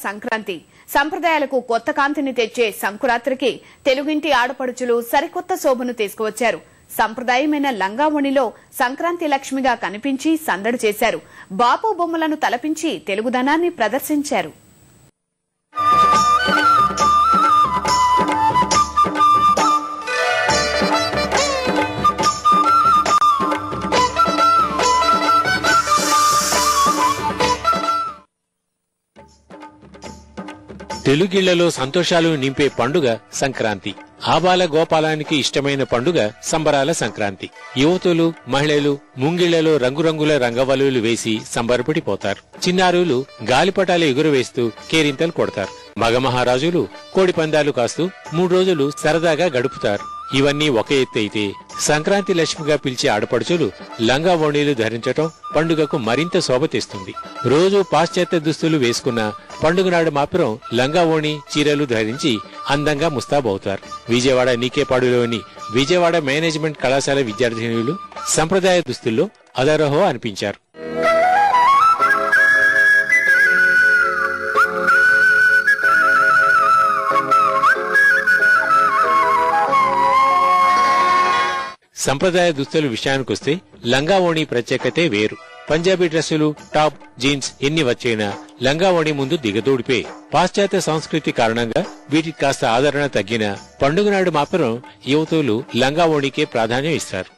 సంక్రాంతి సంప్రదాయాలకు కొత్త కాంతిని తెచ్చే సంకురాత్రికి తెలుగింటి ఆడపడుచులు సరికొత్త శోభను తీసుకువచ్చారు. సంప్రదాయమైన లంగావోణిలో సంక్రాంతి లక్ష్మిగా కనిపించి సందడి చేశారు. బాపు బొమ్మలను తలపించి తెలుగుదనాన్ని ప్రదర్శించారు. తెలుగిళ్లలో సంతోషాలు నింపే పండుగ సంక్రాంతి. ఆబాల గోపాలానికి ఇష్టమైన పండుగ సంబరాల సంక్రాంతి. యువతులు, మహిళలు ముంగిళ్లలో రంగురంగుల రంగవల్లులు వేసి సంబరపడిపోతారు. చిన్నారులు గాలిపటాలు ఎగురవేస్తూ కేరింతలు కొడతారు. మగమహారాజులు కోడిపందాలు కాస్తూ 3 రోజులు సరదాగా గడుపుతారు. ఇవన్నీ ఒక ఎత్తైతే సంక్రాంతి లక్ష్మిగా పిలిచే ఆడపడుచులు లంగా ఓణీలు ధరించటం పండుగకు మరింత శోభ తెస్తుంది. రోజు పాశ్చాత్య దుస్తులు వేసుకున్న పండుగ నాడు మాత్రం లంగా ఓణి చీరలు ధరించి అందంగా ముస్తాబవుతారు. విజయవాడ నీకేపాడులోని విజయవాడ మేనేజ్మెంట్ కళాశాల విద్యార్థినులు సంప్రదాయ దుస్తుల్లో అదరహో అనిపించారు. సంప్రదాయ దుస్తుల విషయానికొస్తే లంగావోణి ప్రత్యేకతే వేరు. పంజాబీ డ్రెస్సులు, టాప్, జీన్స్ ఎన్ని వచ్చైనా లంగావోణి ముందు దిగదూడిపే. పాశ్చాత్య సంస్కృతి కారణంగా వీటికి కాస్త ఆదరణ తగ్గిన పండుగ నాడు మాత్రం యువతులు లంగావోణికే ప్రాధాన్యం ఇస్తారు.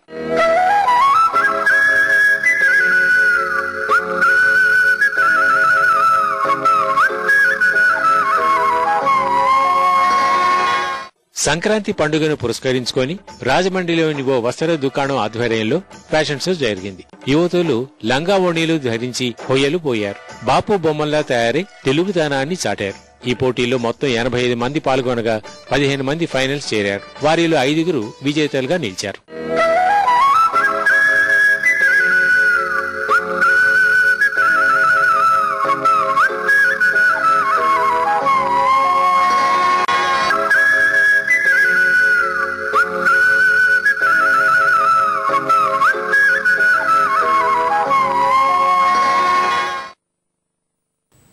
సంక్రాంతి పండుగను పురస్కరించుకొని రాజమండ్రిలోని ఓ వస్త్ర దుకాణం ఆధ్వర్యంలో ఫ్యాషన్ షో జరిగింది. యువతులు లంగా ఓణీలు ధరించి హొయ్యలు పోయారు. బాపు బొమ్మల్లా తయారై తెలుగుదనాన్ని చాటారు. ఈ పోటీలో మొత్తం 85 మంది పాల్గొనగా 15 మంది ఫైనల్స్ చేరారు. వారిలో 5 విజేతలుగా నిలిచారు.